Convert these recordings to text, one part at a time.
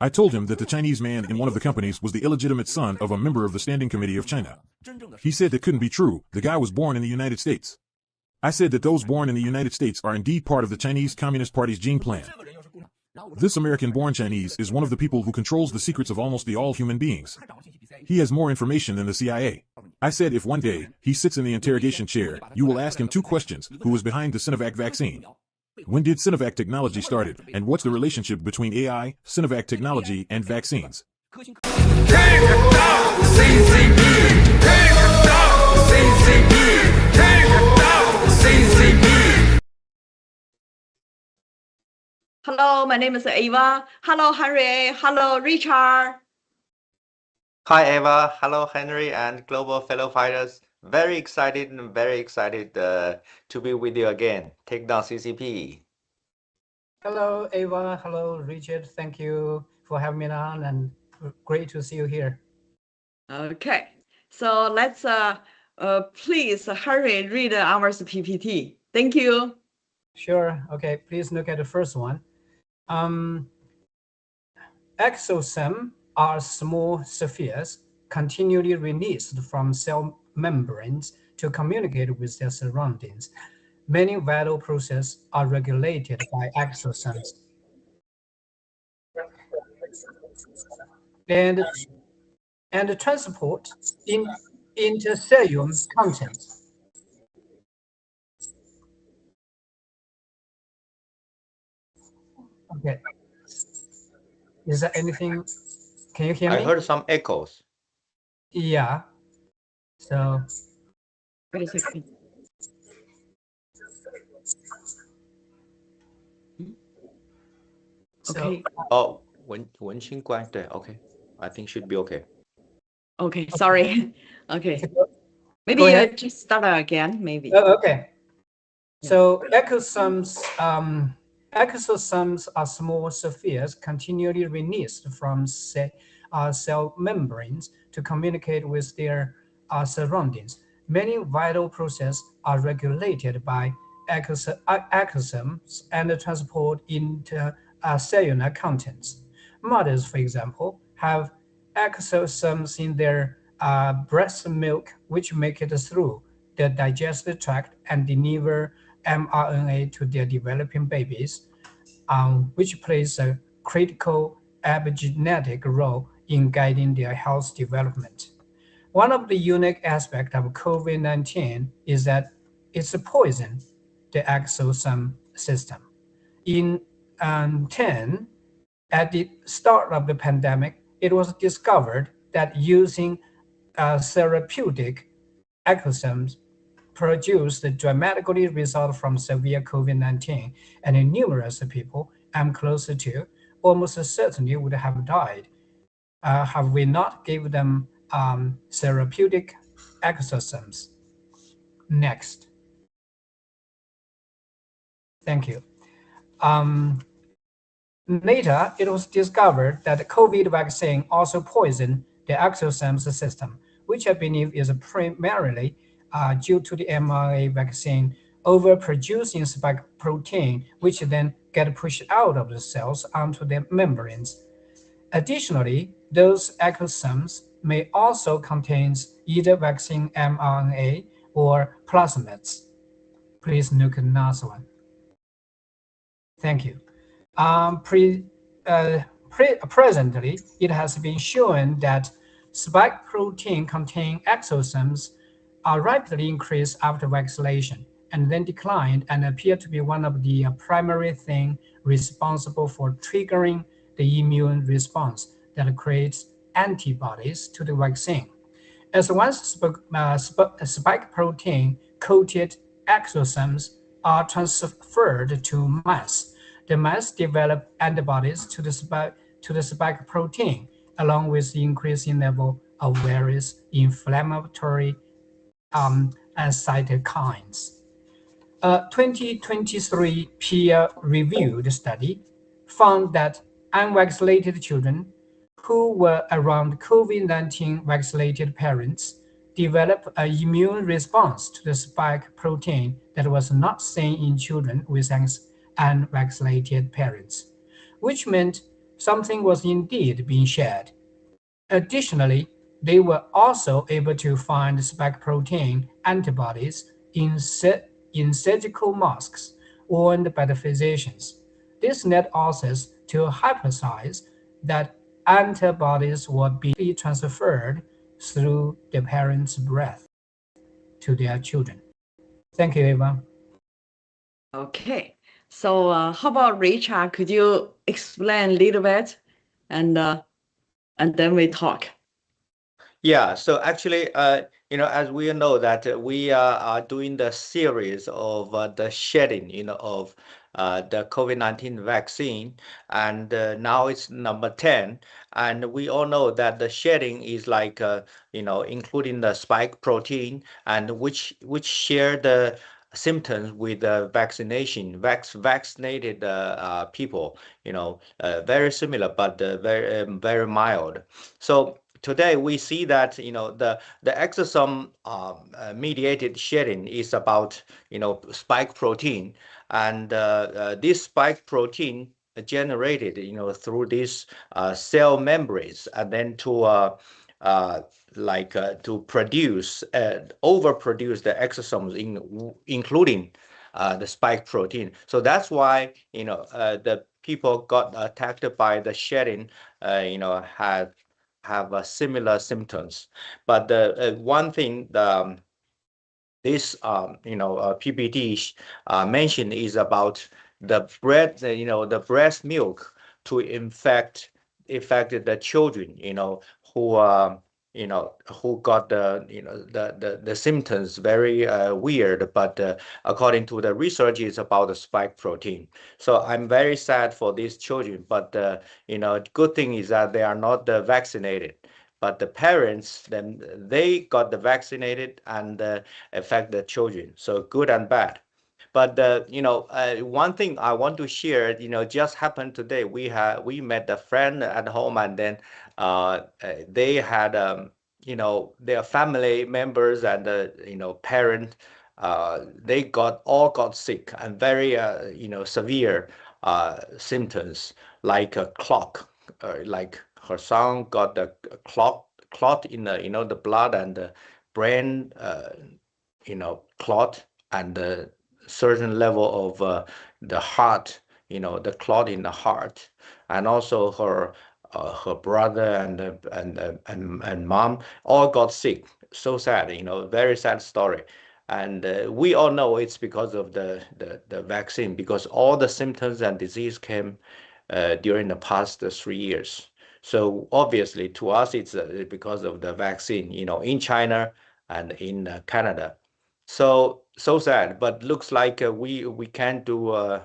I told him that the Chinese man in one of the companies was the illegitimate son of a member of the Standing Committee of China. He said that couldn't be true. The guy was born in the United States. I said that those born in the United States are indeed part of the Chinese Communist Party's gene plan. This American-born Chinese is one of the people who controls the secrets of almost all human beings. He has more information than the CIA. I said if one day he sits in the interrogation chair, you will ask him 2 questions: who was behind the Sinovac vaccine? When did Sinovac technology started, and what's the relationship between AI, Sinovac technology, and vaccines? Hello, my name is Ava. Hello, Henry. Hello, Richard. Hi, Eva. Hello, Henry and Global Fellow Fighters. Very excited to be with you again. Take down CCP. Hello, Ava. Hello, Richard. Thank you for having me on, and great to see you here. Okay, so let's please Henry read our PPT. Thank you. Sure. Okay, please look at the first one. Exosomes are small spheres continually released from cell membranes to communicate with their surroundings. Many vital processes are regulated by exosomes. And transport in intercellular contents. Okay. Is there anything? Can you hear me? I heard some echoes. Yeah. So. Wait a second. Okay. Oh, 文清关对 okay. I think should be okay. Okay, sorry. Okay. Maybe you just start again, maybe. Okay. So exosomes are small spheres continually released from cell membranes to communicate with their surroundings. Many vital processes are regulated by exosomes and transport into cellular contents. Mothers, for example, have exosomes in their breast milk, which make it through the digestive tract and deliver mRNA to their developing babies, which plays a critical epigenetic role in guiding their health development. One of the unique aspects of COVID-19 is that it's a poison, the exosome system. In 10, at the start of the pandemic, it was discovered that using therapeutic exosomes produced dramatically result from severe COVID-19, and numerous people I'm closer to almost certainly would have died have we not given them therapeutic exosomes. Next. Thank you. Later, it was discovered that the COVID vaccine also poisoned the exosomes system, which I believe is primarily due to the mRNA vaccine overproducing spike protein, which then get pushed out of the cells onto the membranes. Additionally, those exosomes may also contain either vaccine mRNA or plasmids. Please look at the last one. Thank you. Presently, it has been shown that spike protein containing exosomes are rapidly increased after vaccination and then declined and appear to be one of the primary things responsible for triggering the immune response that creates antibodies to the vaccine. As once spike protein coated exosomes are transferred to mice, the mice develop antibodies to the spike protein, along with the increasing level of various inflammatory cytokines. A 2023 peer-reviewed study found that unvaccinated children who were around COVID-19 vaccinated parents developed an immune response to the spike protein that was not seen in children with unvaccinated parents, which meant something was indeed being shed. Additionally, they were also able to find spike protein antibodies in surgical masks worn by the physicians. This led authors to hypothesize that antibodies were being transferred through the parents' breath to their children. Thank you, Eva. Okay, so how about Richard? Could you explain a little bit, and then we talk. Yeah, so actually, as we know that we are doing the series of the shedding, of the COVID-19 vaccine, and now it's number 10. And we all know that the shedding is like, including the spike protein, and which share the symptoms with the vaccinated people, very similar, but very mild. So today we see that the exosome mediated shedding is about spike protein, and this spike protein generated through these cell membranes, and then to produce overproduce the exosomes including the spike protein. So that's why the people got attacked by the shedding have similar symptoms. But the one thing this PPT mentioned is about the breast milk to affect the children, who got the symptoms very weird, but according to the research, it's about the spike protein. So I'm very sad for these children, but good thing is that they are not vaccinated. But the parents, then they got the vaccinated and affect the children. So good and bad. But one thing I want to share, just happened today. We met a friend at home, and then they had their family members and parent. They all got sick and very severe symptoms like a clot, like her son got a clot in the blood and the brain clot, and a certain level of the heart, the clot in the heart, and also her brother and mom all got sick. So sad, very sad story. And we all know it's because of the vaccine, because all the symptoms and disease came during the past 3 years. So obviously to us, it's because of the vaccine, in China and in Canada. So sad, but looks like we can't do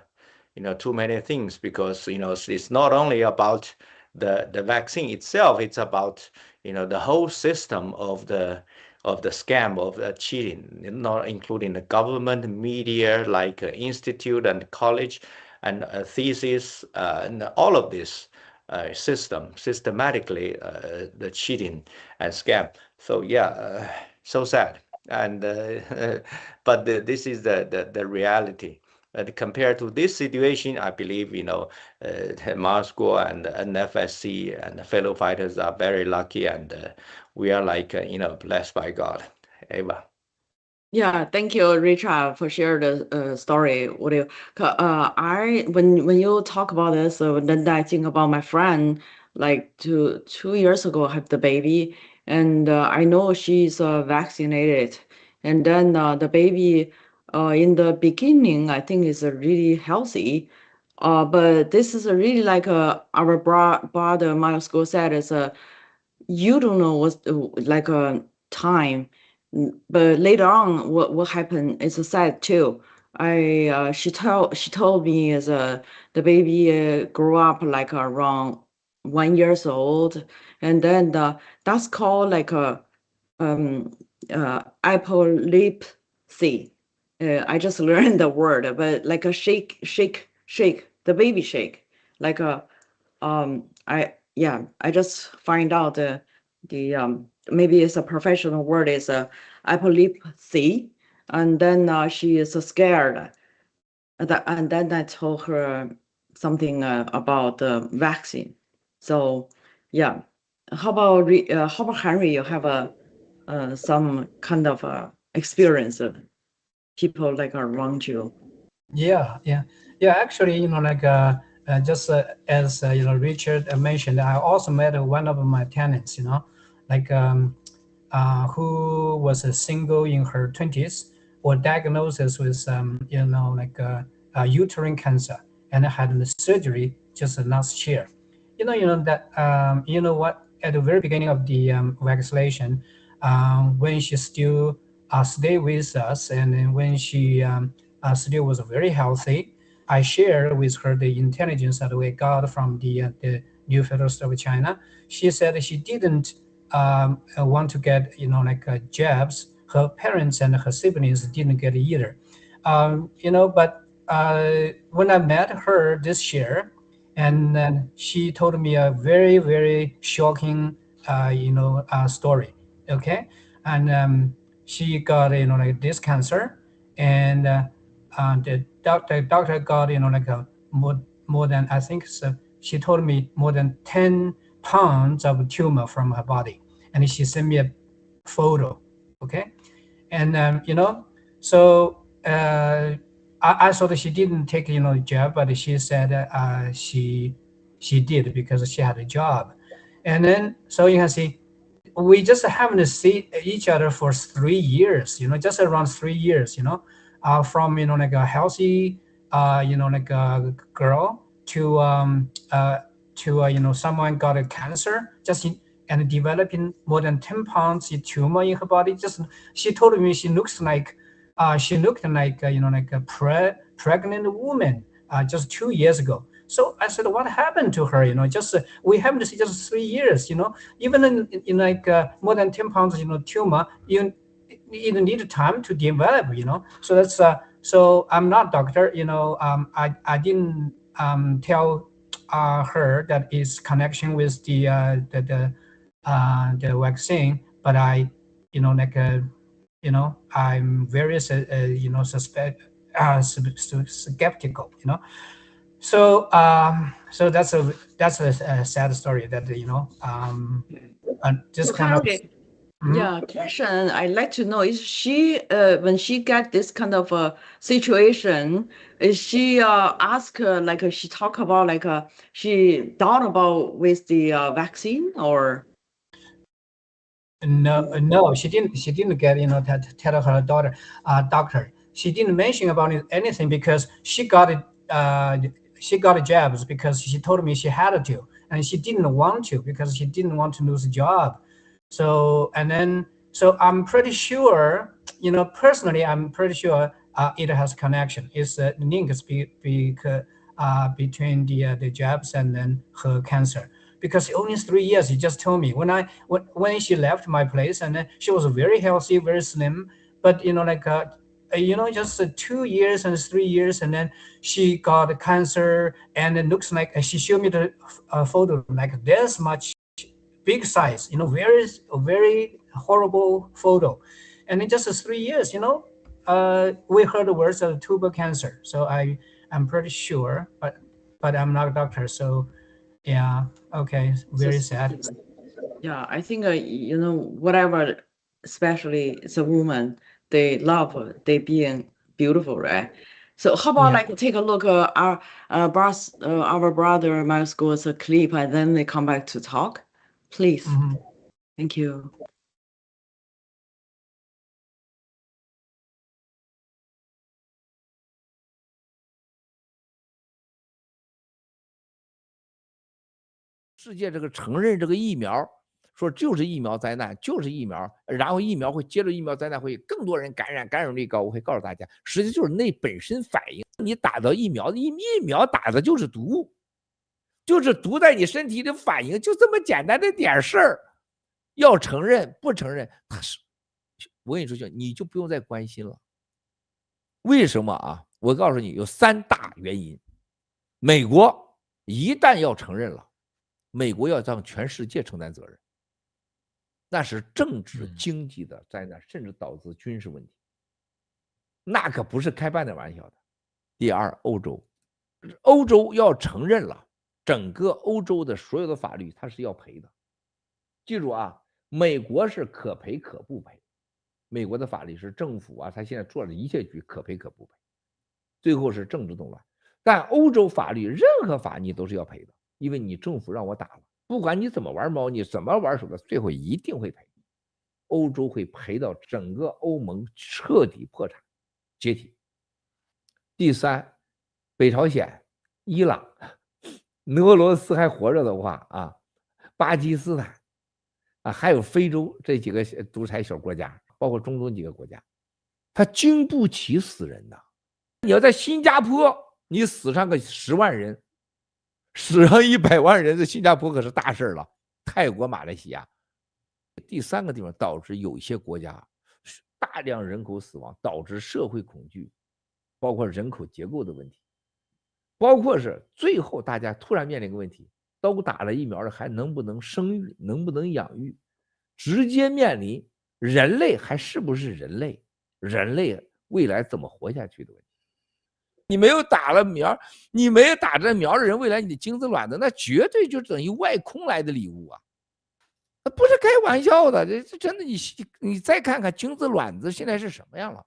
too many things, because it's not only about the vaccine itself, it's about the whole system of the scam, of the cheating, not including the government, media, like institute and college, and thesis, and all of this systematically the cheating and scam. So yeah, so sad. And but this is the reality. Compared to this situation, I believe Moscow and NFSC and fellow fighters are very lucky, and we are like blessed by God. Eva. Yeah, thank you, Richard, for sharing the story. What do you, when you talk about this, then I think about my friend, like 2 years ago, had the baby, and I know she's vaccinated, and then the baby, in the beginning, I think is really healthy, but this is really like our brother Miles School said, is you don't know what's like a time. But later on, what happened is sad too. She told me is the baby grew up like around 1 years old, and then that's called like a epilepsy. I just learned the word, but like a shake, the baby shake, like a I just find out the maybe it's a professional word is epilepsy, and then she is scared. And then I told her something about the vaccine, So, yeah. How about Henry? You have some kind of experience of people like around you. Yeah, yeah, yeah. Actually, like just as Richard mentioned, I also met one of my tenants. Like who was a single in her 20s, or diagnosed with like uterine cancer, and had the surgery just last year. That what, at the very beginning of the vaccination, when she still stayed with us, and then when she still was very healthy, I shared with her the intelligence that we got from the New Federal State of China. She said she didn't want to get like jabs. Her parents and her siblings didn't get either. But when I met her this year, and then she told me a very very shocking story. Okay, and she got like this cancer, and the doctor got like a more than, I think so, she told me more than 10 pounds of tumor from her body, and she sent me a photo. Okay, and so I thought she didn't take job, but she said she did because she had a job. And then so you can see, we just haven't seen each other for 3 years, just around 3 years, from like a healthy like a girl to someone got a cancer, and developing more than 10 pounds of tumor in her body. Just, she told me she looked like like a pregnant woman just 2 years ago. So I said, what happened to her? Just we haven't seen just 3 years. Even in like more than 10 pounds tumor, you need time to develop. So that's so I'm not doctor. I didn't tell her that is connection with the vaccine, but I like I'm very skeptical. So so that's a sad story that this So kind of. Henry, Mhm. yeah, question I'd like to know is she when she get this kind of a situation, is she ask like she talk about like she thought about with the vaccine or? No, she didn't. She didn't get tell her daughter, doctor. She didn't mention about anything because she got it. She got jabs because she told me she had to, and she didn't want to because she didn't want to lose a job. So and then so I'm pretty sure, personally, I'm pretty sure it has connection. It's links between the jabs and then her cancer, because only 3 years. He just told me when she left my place, and then she was very healthy, very slim, but like just 2 years and 3 years, and then she got cancer, and it looks like she showed me the photo like this much big size, very very horrible photo, and in just 3 years, we heard the words of tuber cancer. So I'm pretty sure, but I'm not a doctor, so yeah. Okay, very sad. Yeah, I think whatever, especially it's a woman, they love they being beautiful, right? So how about Yeah. like take a look our brother Miles goes a clip and then they come back to talk, please. Mhm. Thank you. 世界这个承认这个疫苗，说就是疫苗灾难，就是疫苗，然后疫苗会接着疫苗灾难会更多人感染，感染率高。我会告诉大家，实际就是那本身反应，你打到疫苗，疫苗打的就是毒，就是毒在你身体的反应，就这么简单的点事儿。要承认不承认，他是我跟你说，你就不用再关心了。为什么啊？我告诉你，有3大原因。美国一旦要承认了，美国要让全世界承担责任，那是政治经济的灾难，甚至导致军事问题，那可不是开半点玩笑的。第二，欧洲要承认了，整个欧洲的所有的法律它是要赔的。记住啊，美国是可赔可不赔，美国的法律是政府啊，他现在做的一切局可赔可不赔，最后是政治动乱。但欧洲法律任何法你都是要赔的，因为你政府让我打了，不管你怎么玩猫，你怎么玩手段，最后一定会赔。欧洲会赔到整个欧盟彻底破产解体。第三，北朝鲜、伊朗、俄罗斯还活着的话啊，巴基斯坦啊，还有非洲这几个独裁小国家，包括中东几个国家，他经不起死人的。你要在新加坡，你死上个10万人，死上100万人，在新加坡可是大事了。泰国、马来西亚。第三个地方导致有一些国家大量人口死亡，导致社会恐惧，包括人口结构的问题，包括是最后大家突然面临一个问题，都打了疫苗了，还能不能生育，能不能养育，直接面临人类还是不是人类，人类未来怎么活下去的问题。你没有打了苗，你没有打这苗的人，未来你的精子卵子那绝对就等于外空来的礼物啊，那不是开玩笑的，这真的你再看看精子卵子现在是什么样了，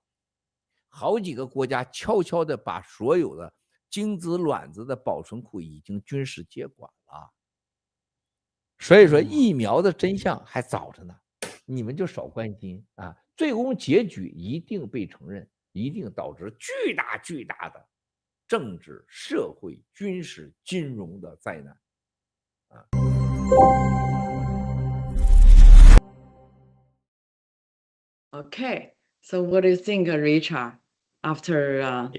好几个国家悄悄的把所有的精子卵子的保存库已经军事接管了。所以说疫苗的真相还早着呢，你们就少关心啊，最终结局一定被承认，一定导致巨大巨大的政治、社会、军事、金融的灾难啊。Okay, so what do you think, Richard, after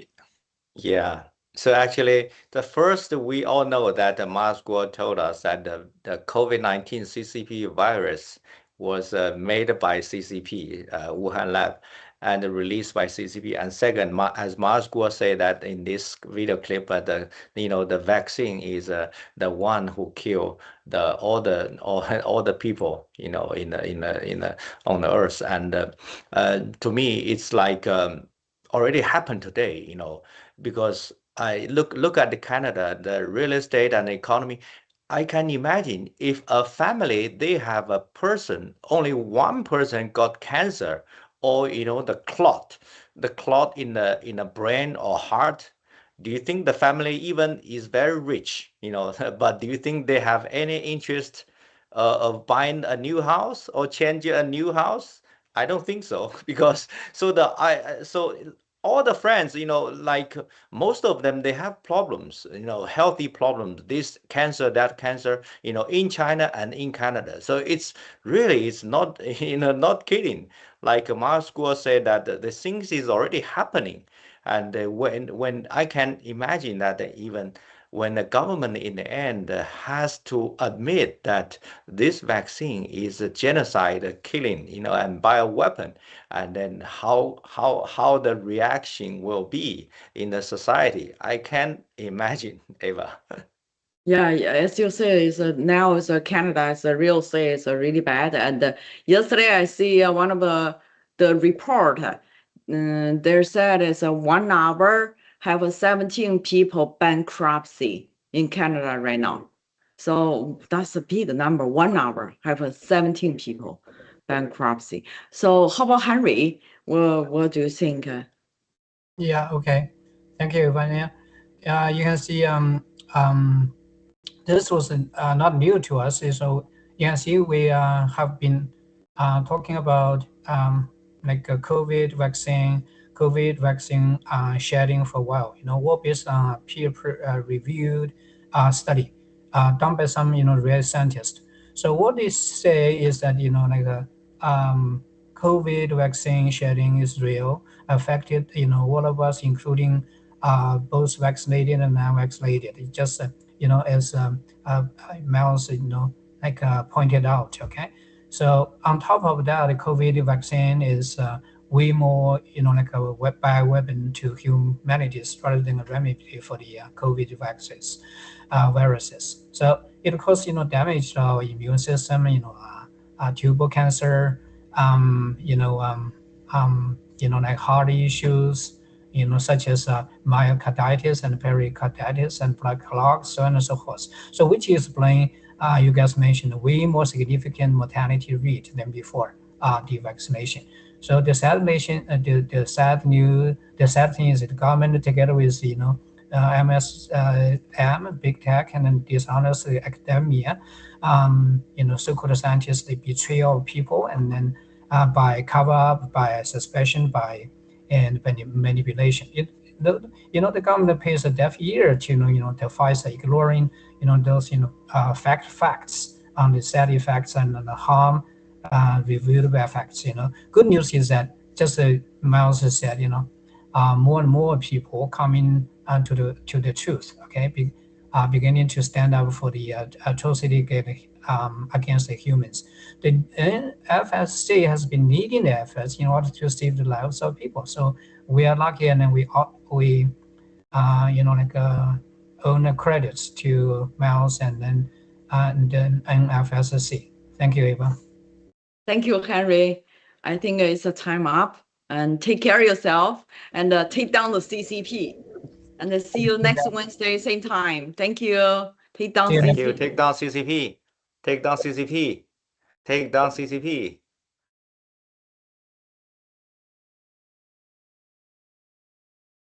Yeah. So actually, the first, we all know that Mars Guo told us that the COVID-19 CCP virus was made by CCP, Wuhan lab, and released by CCP. And second, as Mars Guo said that in this video clip, the vaccine is the one who killed all the people on the earth. And to me, it's like already happened today, because I look at Canada, the real estate and economy. I can imagine if a family, they have a person, only one person got cancer, or the clot in the brain or heart. Do you think the family even is very rich, but do you think they have any interest of buying a new house or changing a new house? I don't think so, because so all the friends, like most of them, they have problems, healthy problems, this cancer, that cancer, in China and in Canada. So it's not, not kidding. Like Mars Guo said that the things is already happening. And when I can imagine that even when the government in the end has to admit that this vaccine is a genocide, a killing, and bioweapon, and then how the reaction will be in the society, I can imagine, Eva. Yeah, as you say, now Canada is a real estate is really bad. And yesterday I see one of the report. They said it's a 1 hour have 17 people bankruptcy in Canada right now. So that's a big number. 1 hour have 17 people bankruptcy. So how about Henry? What do you think? Yeah, okay. Thank you, Vanya. You can see this was not new to us. So you can see we have been talking about like a COVID vaccine sharing for a while. All based on a peer-reviewed study done by some real scientists. So what they say is that like the COVID vaccine sharing is real, affected all of us, including both vaccinated and non-vaccinated. It just as Miles like pointed out. Okay, so on top of that, the COVID vaccine is way more like a bioweapon to humanity rather than a remedy for the COVID vaccines, viruses. So it causes damage to our immune system, tubal cancer, like heart issues, such as myocarditis and pericarditis and blood clots, so on and so forth. So which explain you guys mentioned way more significant mortality rate than before the vaccination. So the sad thing is that the government together with MSM, big tech, and then dishonest academia, so-called scientists, they betray our people, and then by cover up, by suspicion, and manipulation. The government pays a deaf ear to to Pfizer, ignoring those facts on the side effects and the harm reviewable effects. Good news is that just Miles said, more and more people coming to the truth. Okay, beginning to stand up for the atrocity against the humans. The NFSC has been leading the efforts in order to save the lives of people. So we are lucky, and then we own the credits to Miles and then NFSC. Thank you, Eva. Thank you, Henry. I think it's a time up, and take care of yourself, and take down the CCP. And see you next Wednesday, same time. Thank you. Take down CCP. Thank you. Take down CCP. Take down CCP. Take down CCP.